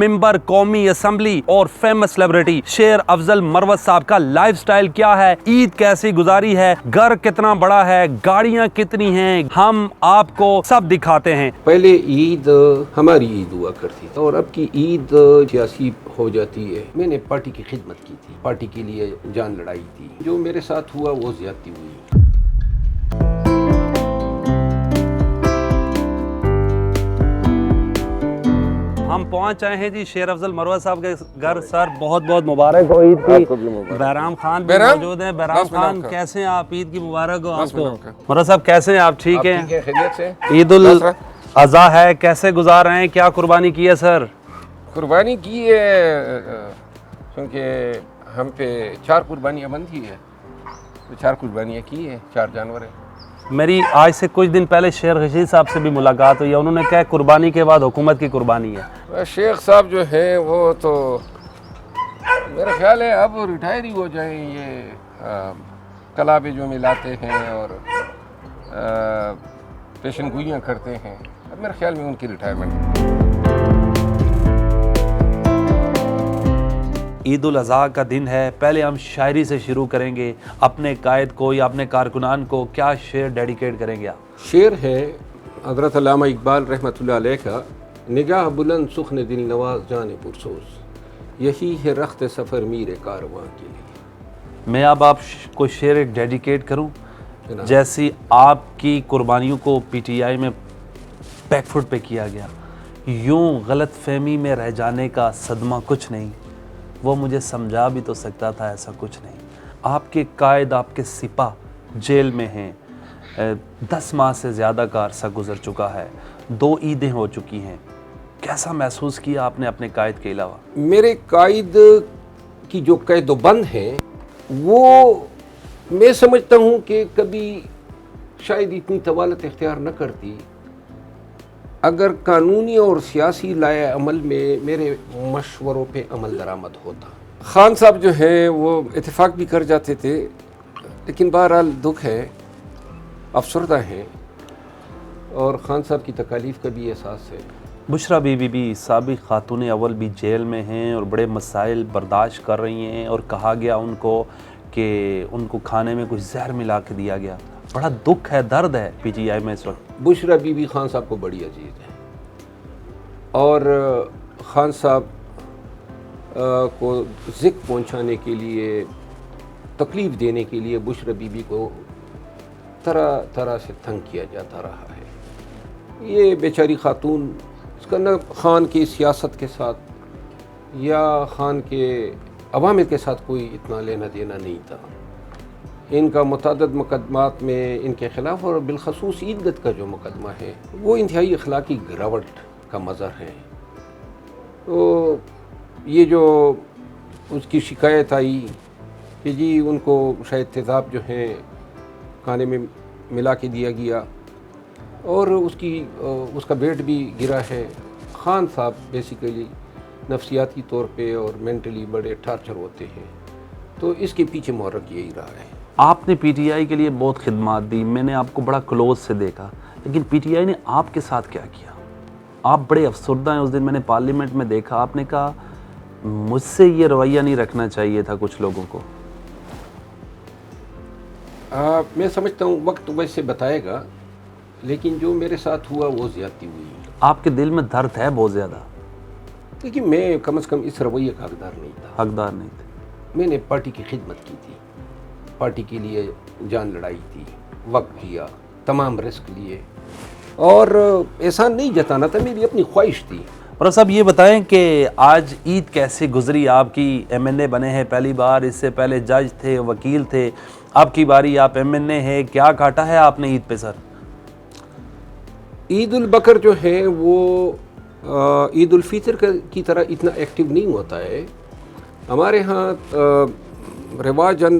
Member कौमी assembly और famous celebrity शेर अफजल मरवत साहब का लाइफस्टाइल क्या है, ईद कैसी गुजारी है, घर कितना बड़ा है, गाड़ियाँ कितनी हैं, हम आपको सब दिखाते हैं। पहले ईद हमारी ईद हुआ करती थी और अब की ईद सियासी हो जाती है। मैंने पार्टी की खिदमत की थी, पार्टी के लिए जान लड़ाई थी। जो मेरे साथ हुआ वो ज्यादती हुई। हम पहुंच आए हैं जी शेर अफजल मरवत साहब के घर। सर बहुत बहुत मुबारक हो ईद की। बहराम खान भी मौजूद हैं। बहराम खान कैसे हैं आप? ईद की मुबारक हो आपको। मरवत साहब कैसे हैं आप? ठीक हैं। ईद उल अज़हा है, कैसे गुजार रहे हैं, क्या कुर्बानी की है सर? कुर्बानी की है क्योंकि हम पे 4 कुर्बानियाँ बनती है, तो 4 कुर्बानियाँ की है, 4 जानवर हैं। मेरी आज से कुछ दिन पहले शेर रशीद साहब से भी मुलाकात हुई है, उन्होंने कहा कुर्बानी के बाद हुकूमत की कुर्बानी है। शेख साहब जो है वो तो मेरा ख्याल है अब रिटायर ही हो जाएं। ये कलाबे जो मिलाते हैं और पेशन गोइयाँ करते हैं, अब मेरे ख्याल में उनकी रिटायरमेंट। ईद उल अज़हा का दिन है, पहले हम शायरी से शुरू करेंगे। अपने कायद को या अपने कारकुनान को क्या शेर डेडिकेट करेंगे आप? शेर है हज़रत अल्लामा इकबाल रहमतुल्लाह अलैह का, निगाह बुलंद सुख्न दिल नवाज जाने पुरसोस, यही है रख्त सफ़र मीर कारवां के लिए। मैं अब आपको शेर एक डेडिकेट करूं। जैसी आपकी कुर्बानियों को पीटीआई में बैकफुट पे किया गया, यूं गलत फहमी में रह जाने का सदमा कुछ नहीं, वो मुझे समझा भी तो सकता था ऐसा कुछ नहीं। आपके कायद, आपके सिपाह जेल में हैं, 10 माह से ज़्यादा का अरसा गुजर चुका है, 2 ईदें हो चुकी हैं, कैसा महसूस किया आपने अपने कायद के अलावा? मेरे कायद की जो कैदोबंद हैं वो मैं समझता हूँ कि कभी शायद इतनी तवालत इख्तियार न करती अगर कानूनी और सियासी लाए अमल में मेरे मशवरों पे अमल दरामद होता। खान साहब जो हैं वो इत्तेफाक भी कर जाते थे, लेकिन बहरहाल दुख है, अफसरदा हैं और खान साहब की तकालीफ का भी एहसास है। बुशरा बीबी भी साबिक खातून अव्वल भी जेल में हैं और बड़े मसाइल बर्दाश्त कर रही हैं और कहा गया उनको कि उनको खाने में कुछ जहर मिला के दिया गया। बड़ा दुख है, दर्द है पीटीआई में इस वक्त। बुशरा बीबी खान साहब को बड़ी अजीज है और खान साहब को ज़िक पहुंचाने के लिए, तकलीफ़ देने के लिए बुशरा बीबी को तरह तरह से तंग किया जाता रहा है। ये बेचारी खातून, इसका न खान की सियासत के साथ या खान के अवामिल के साथ कोई इतना लेना देना नहीं था। इनका मुतअद्दिद मुकदमात में इनके ख़िलाफ़ और बिलखसूस ईदत का जो मुकदमा है वो इंतहाई अखलाकी गिरावट का मज़हर है। तो ये जो उसकी शिकायत आई कि जी उनको शायद तेज़ाब जो है खाने में मिला के दिया गया और उसका वेट भी गिरा है। खान साहब बेसिकली नफ्सियाती तौर पे और मेंटली बड़े टार्चर होते हैं, तो इसके पीछे मुहर्रक यही रहा है। आपने पीटीआई के लिए बहुत खिदमत दी, मैंने आपको बड़ा क्लोज से देखा, लेकिन पीटीआई ने आपके साथ क्या किया? आप बड़े अफसरदा हैं। उस दिन मैंने पार्लियामेंट में देखा, आपने कहा मुझसे ये रवैया नहीं रखना चाहिए था कुछ लोगों को। मैं समझता हूँ वक्त वैसे बताएगा, लेकिन जो मेरे साथ हुआ वो ज़्यादती हुई। आपके दिल में दर्द है बहुत ज़्यादा, लेकिन मैं कम से कम इस रवैये का हकदार नहीं था। हकदार नहीं थे। मैंने पार्टी की खिदमत की थी, पार्टी के लिए जान लड़ाई थी, वक्त किया, तमाम रिस्क लिए और एहसान नहीं जताना था, मेरी अपनी ख्वाहिश थी। और साहब ये बताएं कि आज ईद कैसे गुजरी आपकी? एमएनए बने हैं पहली बार, इससे पहले जज थे, वकील थे, अब की बारी आप एमएनए हैं, क्या काटा है आपने ईद पे सर? ईद उल बकर जो है वो ईद उल फितर की तरह इतना एक्टिव नहीं होता है हमारे यहाँ। रिवाजन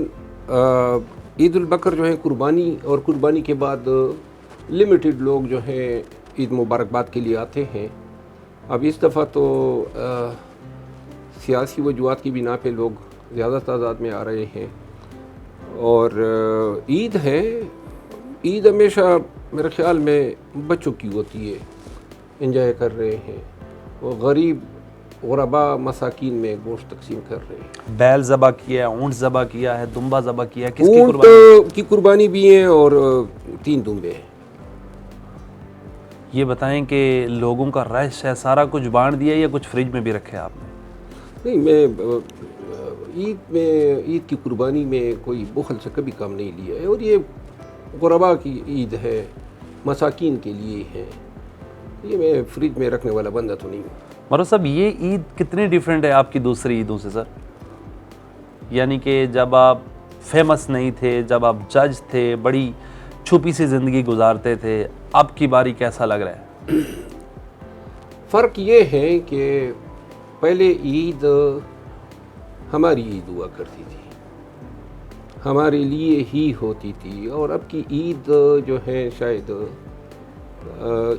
ईद उल बकर जो है कुर्बानी, और कुर्बानी के बाद लिमिटेड लोग जो हैं ईद मुबारकबाद के लिए आते हैं। अब इस दफ़ा तो सियासी वजूहात की बिना पे लोग ज़्यादा तादाद में आ रहे हैं और ईद है। ईद हमेशा मेरे ख़्याल में बच्चों की होती है, एंजॉय कर रहे हैं। वो गरीब غربا مساکین میں گوشت تقسیم کر رہے ہیں. بیل ذبح کیا ہے, اونٹ ذبح کیا ہے, دمبا ذبح کیا ہے, کس کی اونٹ قربانی؟ کی قربانی بھی ہیں اور 3 دمبے ہیں. یہ بتائیں کہ لوگوں کا رش ہے, سارا کچھ بانٹ دیا یا کچھ فریج میں بھی رکھے آپ نے؟ نہیں, میں عید کی قربانی میں کوئی بخل سے کبھی کام نہیں لیا ہے, اور یہ غربا کی عید ہے, مساکین کے لیے ہے. یہ میں فریج میں رکھنے والا بندہ تو نہیں ہوں. مروہ صاحب, یہ عید کتنی ڈیفرنٹ ہے آپ کی دوسری عیدوں سے سر؟ یعنی کہ جب آپ فیمس نہیں تھے, جب آپ جج تھے, بڑی چھپی سی زندگی گزارتے تھے, اب کی باری کیسا لگ رہا ہے؟ فرق یہ ہے کہ پہلے عید ہماری عید ہوا کرتی تھی, ہمارے لیے ہی ہوتی تھی, اور اب کی عید جو ہے شاید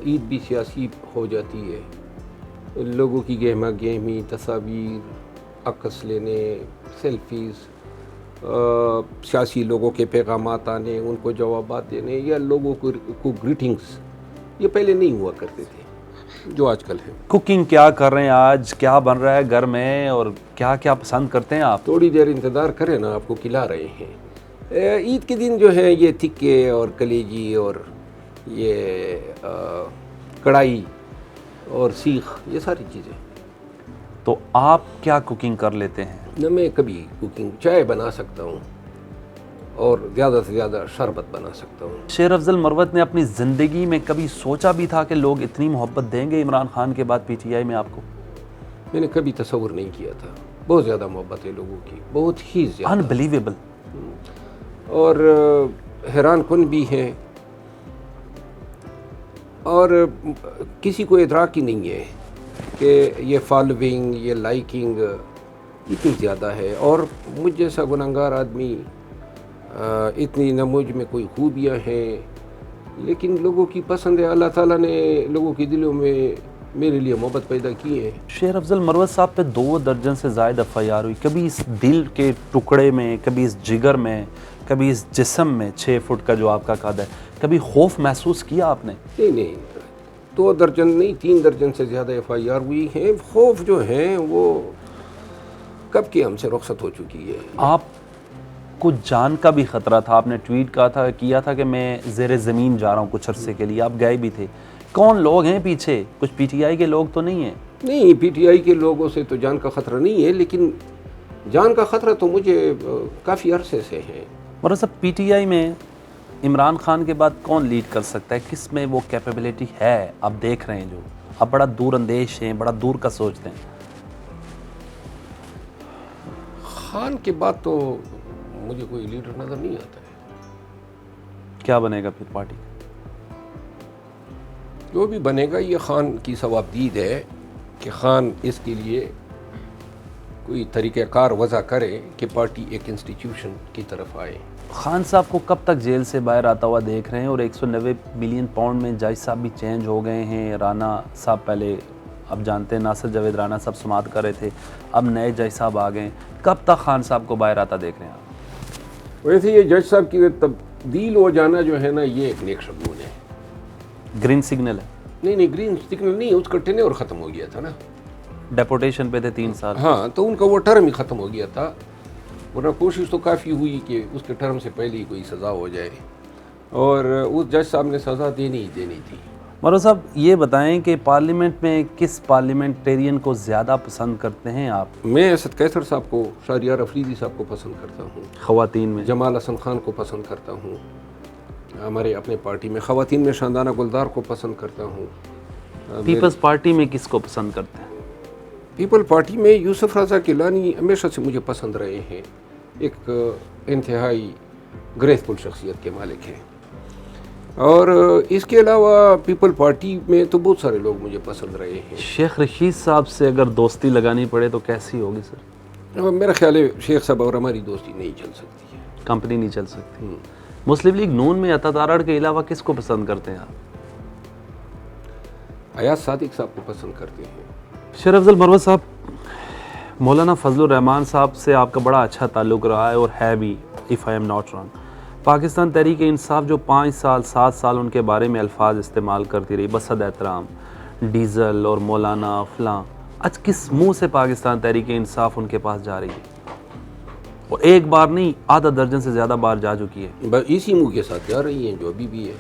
عید بھی سیاسی ہو جاتی ہے. لوگوں کی گہما گہمی تصاویر, عکس لینے, سیلفیز, سیاسی لوگوں کے پیغامات آنے, ان کو جوابات دینے, یا لوگوں کو گریٹنگز, یہ پہلے نہیں ہوا کرتے تھے جو آج کل ہے. کوکنگ کیا کر رہے ہیں آج, کیا بن رہا ہے گھر میں, اور کیا کیا پسند کرتے ہیں آپ؟ تھوڑی دیر انتظار کریں نا, آپ کو کھلا رہے ہیں. عید کے دن جو ہے یہ تکے اور کلیجی اور یہ کڑھائی اور سیخ, یہ ساری چیزیں. تو آپ کیا کوکنگ کر لیتے ہیں؟ نہ, میں کبھی کوکنگ, چائے بنا سکتا ہوں اور زیادہ سے زیادہ شربت بنا سکتا ہوں. شیر افضل مروت نے اپنی زندگی میں کبھی سوچا بھی تھا کہ لوگ اتنی محبت دیں گے عمران خان کے بعد پی ٹی آئی میں آپ کو؟ میں نے کبھی تصور نہیں کیا تھا. بہت زیادہ محبت ہے لوگوں کی, بہت ہی زیادہ, انبلیویبل, اور حیران کن بھی ہے, اور کسی کو ادراک ہی نہیں ہے کہ یہ فالوئنگ, یہ لائکنگ اتنی زیادہ ہے. اور مجھ جیسا گنہگار آدمی, اتنی نہ مجھ میں کوئی خوبیاں ہیں, لیکن لوگوں کی پسند ہے. اللہ تعالیٰ نے لوگوں کے دلوں میں میرے لیے محبت پیدا کی ہے. شیر افضل مروت صاحب پہ 2 درجن سے زائد FIR ہوئی. کبھی اس دل کے ٹکڑے میں, کبھی اس جگر میں, کبھی اس جسم میں 6 فٹ کا جو آپ کا قد ہے, کبھی خوف محسوس کیا آپ نے؟ نہیں, 2 درجن نہیں, 3 درجن سے زیادہ FIR ہوئی ہیں. خوف جو ہیں وہ کب کی ہم سے رخصت ہو چکی ہے. آپ کو جان کا بھی خطرہ تھا, آپ نے ٹویٹ کیا تھا کہ میں زیر زمین جا رہا ہوں کچھ عرصے کے لیے, آپ گئے بھی تھے. کون لوگ ہیں پیچھے؟ کچھ پی ٹی آئی کے لوگ تو نہیں ہیں؟ نہیں, پی ٹی آئی کے لوگوں سے تو جان کا خطرہ نہیں ہے, لیکن جان کا خطرہ تو مجھے کافی عرصے سے ہے. مروت صاحب, پی ٹی آئی میں عمران خان کے بعد کون لیڈ کر سکتا ہے؟ کس میں وہ کیپیبلٹی ہے؟ آپ دیکھ رہے ہیں جو آپ بڑا دور اندیش ہیں, بڑا دور کا سوچتے ہیں. خان کے بعد تو مجھے کوئی لیڈر نظر نہیں آتا ہے. کیا بنے گا پھر پارٹی؟ جو بھی بنے گا یہ خان کی ثوابدید ہے کہ خان اس کے لیے کوئی طریقہ کار وضع کرے کہ پارٹی ایک انسٹیٹیوشن کی طرف آئے. خان صاحب کو کب تک جیل سے باہر آتا ہوا دیکھ رہے ہیں؟ اور 190 ملین پاؤنڈ میں جج صاحب بھی چینج ہو گئے ہیں. رانا صاحب پہلے, اب جانتے ہیں ناصر جاوید رانا صاحب سماعت کر رہے تھے, اب نئے جج صاحب آ گئے. کب تک خان صاحب کو باہر آتا دیکھ رہے ہیں آپ؟ ویسے یہ جج صاحب کی تبدیل ہو جانا جو ہے نا, یہ ایک نیک شگون ہے. گرین سگنل ہے؟ نہیں, گرین سگنل نہیں, اس کا ٹینیور ختم ہو گیا تھا نا. ڈیپوٹیشن پہ تھے 3 سال. ہاں, تو ان کا وہ ٹرم ہی ختم ہو گیا تھا, ورنہ کوشش تو کافی ہوئی کہ اس کے ٹرم سے پہلے ہی کوئی سزا ہو جائے, اور اس جج صاحب نے سزا دینی تھی. مروت صاحب, یہ بتائیں کہ پارلیمنٹ میں کس پارلیمنٹیرین کو زیادہ پسند کرتے ہیں آپ؟ میں اسد قیصر صاحب کو, شہریار افریدی صاحب کو پسند کرتا ہوں. خواتین میں جمال حسن خان کو پسند کرتا ہوں. ہمارے اپنے پارٹی میں خواتین میں شاندانہ گلدار کو پسند کرتا ہوں. پیپلز پارٹی میں کس کو پسند کرتے ہیں؟ پیپل پارٹی میں یوسف رضا گیلانی ہمیشہ سے مجھے پسند رہے ہیں. ایک انتہائی گریسفل شخصیت کے مالک ہیں. اور اس کے علاوہ پیپل پارٹی میں تو بہت سارے لوگ مجھے پسند رہے ہیں. شیخ رشید صاحب سے اگر دوستی لگانی پڑے تو کیسی ہوگی سر؟ میرا خیال ہے شیخ صاحب اور ہماری دوستی نہیں چل سکتی ہے. کمپنی نہیں چل سکتی. مسلم لیگ نون میں عطا تارڑ کے علاوہ کس کو پسند کرتے ہیں آپ؟ ایاز صادق صاحب کو پسند کرتے ہیں. شیر افضل مروت صاحب, مولانا فضل الرحمان صاحب سے آپ کا بڑا اچھا تعلق رہا ہے, اور ہے بھی, if I am not wrong. Pakistan Tehreek Insaf جو 5 سال 7 سال ان کے بارے میں الفاظ استعمال کرتی رہی, بسد احترام, ڈیزل اور مولانا فلاں, आज किस मुंह से पाकिस्तान तहरीक इंसाफ उनके पास जा रही है? और एक बार नहीं, आधा दर्जन से ज़्यादा बार जा चुकी है। बस इसी मुंह के साथ जा रही हैं जो अभी भी है।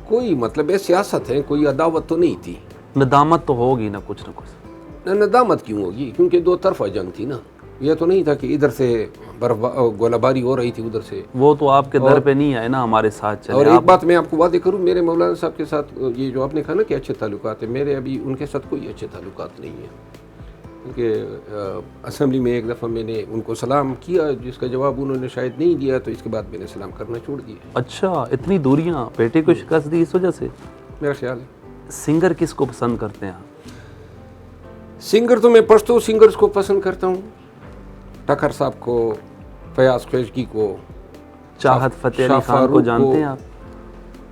कोई मतलब है सियासत है, कोई अदावत तो नहीं थी। नदामत तो होगी ना कुछ। नदामत क्यों होगी, क्योंकि दो तरफा जंग थी ना। ये तो नहीं था कि इधर से गोलाबारी हो रही थी उधर से। वो तो आपके दर पे नहीं आए ना, हमारे साथ चले। और एक बात मैं आपको वादे करूं, मेरे मौलाना साहब के साथ ये जो आपने कहा ना कि अच्छे ताल्लुकात है, मेरे अभी उनके साथ कोई अच्छे ताल्लुकात नहीं है। क्योंकि असेंबली में एक दफ़ा मैंने उनको सलाम किया, जिसका जवाब उन्होंने शायद नहीं दिया, तो इसके बाद मैंने सलाम करना छोड़ दिया। अच्छा, इतनी दूरियां, बेटे को शिकस्त दी इस वजह से? मेरा ख्याल है। सिंगर किसको पसंद करते हैं? सिंगर तो मैं पश्तो सिंगर्स को पसंद करता हूँ, टकर साहब को, फयाज ख्वेशगी को, चाहत फ़तेह अली खान को जानते हैं आप?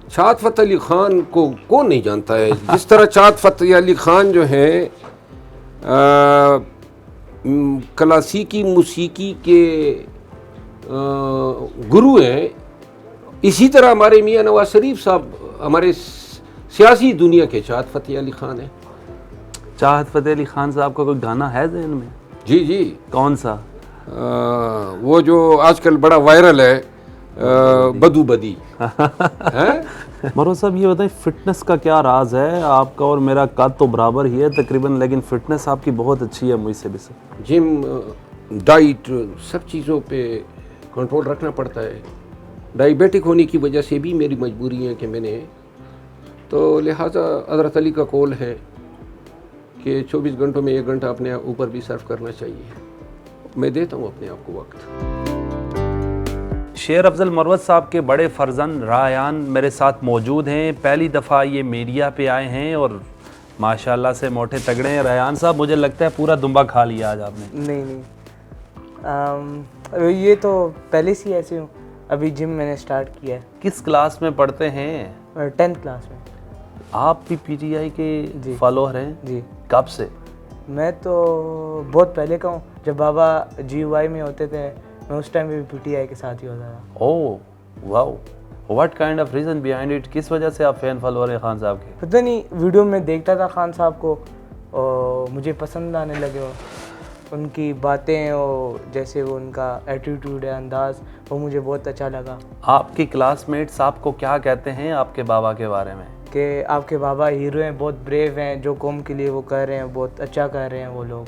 चाहत फ़तेह अली खान को कौन नहीं जानता है। जिस तरह चाहत फ़तेह अली खान जो है क्लासिकी मौसीकी के गुरु हैं, इसी तरह हमारे मियाँ नवाज शरीफ साहब हमारे सियासी दुनिया के चाहत फ़तेह अली खान हैं। चाहत फ़तेह अली खान साहब का कोई गाना है ज़हन में? जी जी। कौन सा? वो जो आजकल बड़ा वायरल है, बदू बदी है। मरोज साहब ये बताएं, फिटनेस का क्या राज है? आपका और मेरा कद तो बराबर ही है तकरीबन, लेकिन फिटनेस आपकी बहुत अच्छी है मुझसे भी। जिम, डाइट, सब चीज़ों पे कंट्रोल रखना पड़ता है। डायबिटिक होने की वजह से भी मेरी मजबूरी है कि मैंने, तो लिहाजा हज़रत अली का कौल है कि 24 घंटों में 1 घंटा अपने ऊपर भी सर्व करना चाहिए। मैं देता हूँ अपने आप को वक्त। शेर अफजल मरवत साहब के बड़े फर्जंद रायान मेरे साथ मौजूद हैं। पहली दफ़ा ये मीडिया पे आए हैं और माशाल्लाह से मोटे तगड़े हैं। रायान साहब, मुझे लगता है पूरा दुम्बा खा लिया आज आपने। नहीं, ये तो पहले से ही ऐसे हूँ। अभी जिम मैंने स्टार्ट किया है। किस क्लास में पढ़ते हैं? 10th क्लास में। आप भी पीटीआई के फॉलोअर हैं? जी। कब से? मैं तो बहुत पहले का हूँ। जब बाबा GUI में होते थे, मैं उस टाइम भी पीटीआई के साथ ही होता था। Oh wow, what kind of reason behind it? किस वजह से आप फैन फॉलोअर हैं खान साहब के? पता नहीं, वीडियो में देखता था खान साहब को और मुझे पसंद आने लगे। उनकी बातें और जैसे वो उनका एटीट्यूड है, अंदाज़, वो मुझे बहुत अच्छा लगा। आपके क्लासमेट्स आपको क्या कहते हैं आपके बाबा के बारे में? कि आपके बाबा हीरो हैं, बहुत ब्रेव हैं, जो कौम के लिए वो कर रहे हैं बहुत अच्छा कर रहे हैं वो लोग।